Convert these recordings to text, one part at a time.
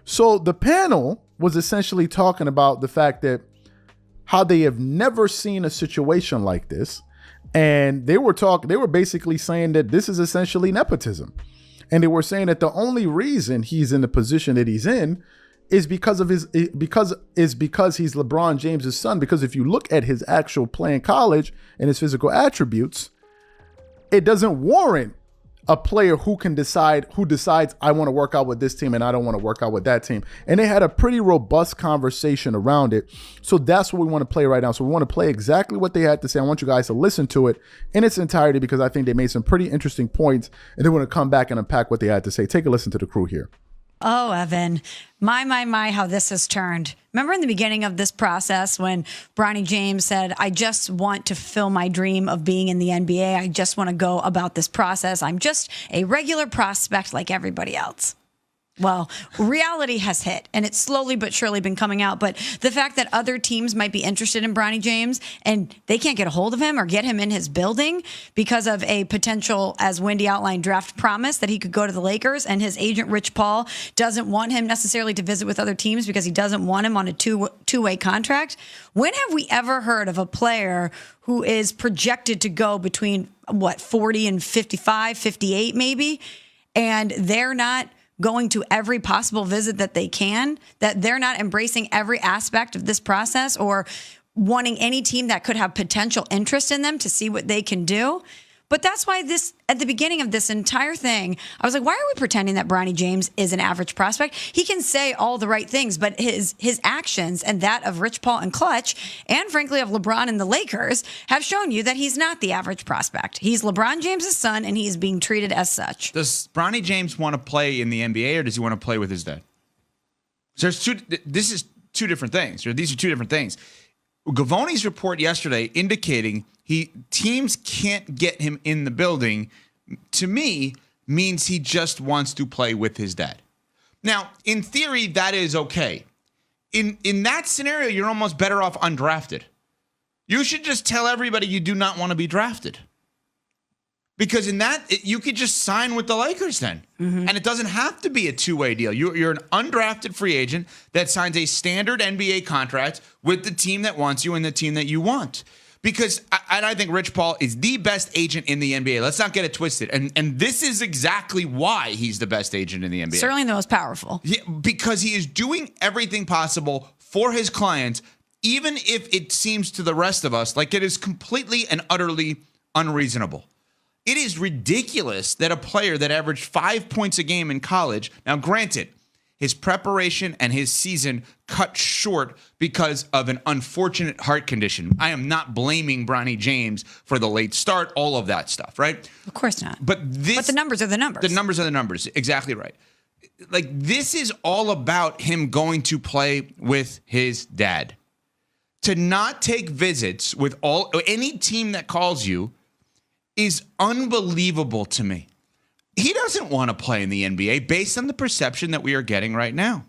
So the panel was essentially talking about the fact that how they have never seen a situation like this. And they were basically saying that this is essentially nepotism. And they were saying that the only reason he's in the position that he's in is because he's LeBron James's son. Because if you look at his actual play in college and his physical attributes, it doesn't warrant a player who decides I want to work out with this team and I don't want to work out with that team. And they had a pretty robust conversation around it. So that's what we want to play right now. So we want to play exactly what they had to say. I want you guys to listen to it in its entirety because I think they made some pretty interesting points. And then we're going to come back and unpack what they had to say. Take a listen to the crew here. Oh, Evan, my, how this has turned. Remember in the beginning of this process when Bronny James said, I just want to fulfill my dream of being in the NBA. I just want to go about this process. I'm just a regular prospect like everybody else. Well, reality has hit, and it's slowly but surely been coming out. But the fact that other teams might be interested in Bronny James and they can't get a hold of him or get him in his building because of a potential, as Wendy outlined, draft promise that he could go to the Lakers, and his agent, Rich Paul, doesn't want him necessarily to visit with other teams because he doesn't want him on a two-way contract. When have we ever heard of a player who is projected to go between, 40 and 55, 58 maybe, and they're not going to every possible visit that they can, that they're not embracing every aspect of this process or wanting any team that could have potential interest in them to see what they can do? But that's why at the beginning of this entire thing, I was like, why are we pretending that Bronny James is an average prospect? He can say all the right things, but his actions and that of Rich Paul and Clutch, and frankly of LeBron and the Lakers, have shown you that he's not the average prospect. He's LeBron James's son, and he's being treated as such. Does Bronny James want to play in the NBA, or does he want to play with his dad? This is two different things. These are two different things. Gavoni's report yesterday indicating teams can't get him in the building, to me, means he just wants to play with his dad. Now, in theory, that is okay. In that scenario, you're almost better off undrafted. You should just tell everybody you do not want to be drafted. Because in that, you could just sign with the Lakers then. Mm-hmm. And it doesn't have to be a two-way deal. You're an undrafted free agent that signs a standard NBA contract with the team that wants you and the team that you want. Because I think Rich Paul is the best agent in the NBA. Let's not get it twisted. And this is exactly why he's the best agent in the NBA. Certainly the most powerful. Yeah, because he is doing everything possible for his clients, even if it seems to the rest of us like it is completely and utterly unreasonable. It is ridiculous that a player that averaged 5 points a game in college, now granted, his preparation and his season cut short because of an unfortunate heart condition. I am not blaming Bronny James for the late start, all of that stuff, right? Of course not. But the numbers are the numbers. The numbers are the numbers. Exactly right. Like, this is all about him going to play with his dad. To not take visits with any team that calls you is unbelievable to me. He doesn't want to play in the NBA based on the perception that we are getting right now.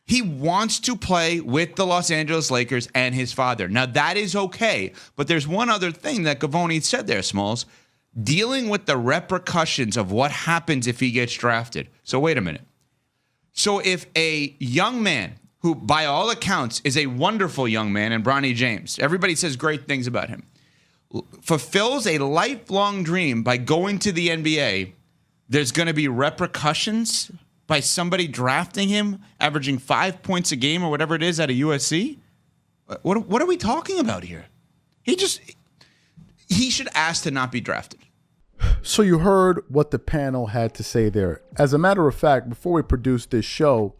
He wants to play with the Los Angeles Lakers and his father. Now, that is okay, but there's one other thing that Gavoni said there, Smalls, dealing with the repercussions of what happens if he gets drafted. So wait a minute. So if a young man who, by all accounts, is a wonderful young man, and Bronny James, everybody says great things about him, fulfills a lifelong dream by going to the NBA, there's going to be repercussions by somebody drafting him, averaging 5 points a game or whatever it is at a USC? What are we talking about here? He should ask to not be drafted. So you heard what the panel had to say there. As a matter of fact, before we produced this show,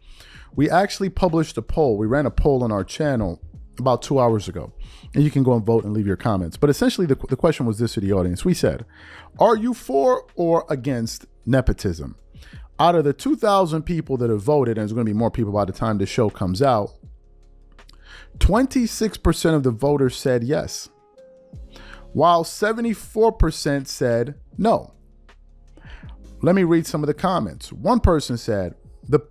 we actually published a poll. We ran a poll on our channel about 2 hours ago. And you can go and vote and leave your comments. But essentially, the question was this to the audience. We said, are you for or against nepotism? Out of the 2,000 people that have voted, and there's going to be more people by the time the show comes out, 26% of the voters said yes, while 74% said no. Let me read some of the comments. One person said,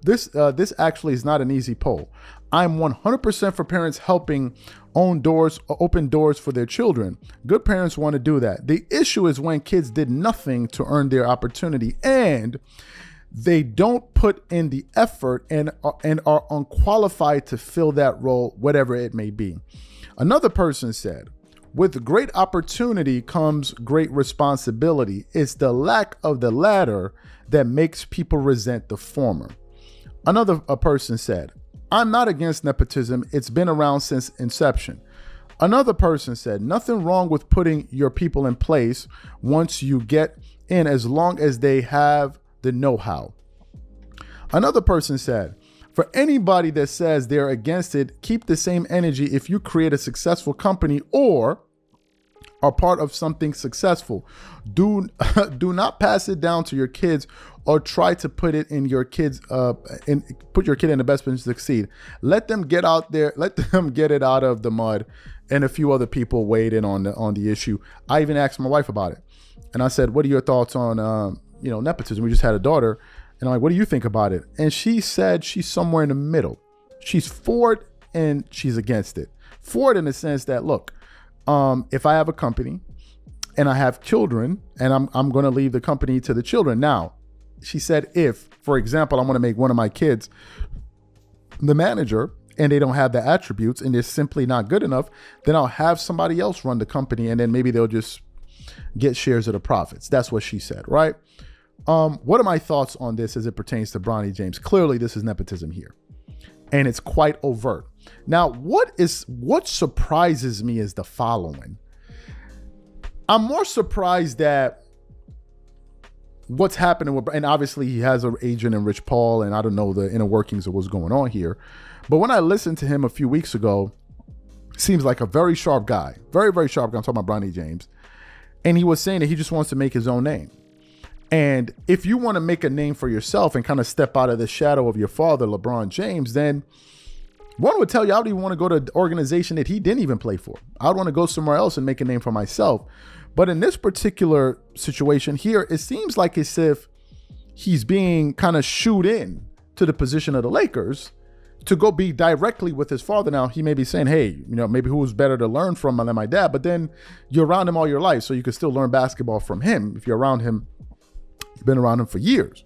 this actually is not an easy poll. I'm 100% for parents helping open doors for their children. Good parents want to do that. The issue is when kids did nothing to earn their opportunity, and they don't put in the effort and are unqualified to fill that role, whatever it may be. Another person said, with great opportunity comes great responsibility. It's the lack of the latter that makes people resent the former. A person said, I'm not against nepotism. It's been around since inception. Another person said, nothing wrong with putting your people in place once you get in, as long as they have the know-how. Another person said, for anybody that says they're against it, keep the same energy if you create a successful company or are part of something successful. Do not pass it down to your kids or try to put it in your kids put your kid in the best position to succeed. Let them get out there, let them get it out of the mud. And a few other people weighed in on the issue. I even asked my wife about it, and I said, what are your thoughts on nepotism? We just had a daughter, and I'm like, what do you think about it? And she said she's somewhere in the middle. She's for it and she's against it. For it in the sense that, look, if I have a company and I have children and I'm going to leave the company to the children. Now, she said, if, for example, I want to make one of my kids the manager and they don't have the attributes and they're simply not good enough, then I'll have somebody else run the company and then maybe they'll just get shares of the profits. That's what she said, right? What are my thoughts on this as it pertains to Bronny James? Clearly, this is nepotism here, and it's quite overt. Now, what surprises me is the following. I'm more surprised that what's happening with, and obviously he has an agent in Rich Paul, and I don't know the inner workings of what's going on here. But when I listened to him a few weeks ago, seems like a very sharp guy, very, very sharp guy. I'm talking about Bronny James. And he was saying that he just wants to make his own name. And if you want to make a name for yourself and kind of step out of the shadow of your father, LeBron James, then one would tell you, I would even want to go to an organization that he didn't even play for. I would want to go somewhere else and make a name for myself. But in this particular situation here, it seems like as if he's being kind of shooed in to the position of the Lakers to go be directly with his father. Now, he may be saying, hey, maybe who was better to learn from than my dad? But then you're around him all your life, so you can still learn basketball from him. If you're around him, you've been around him for years.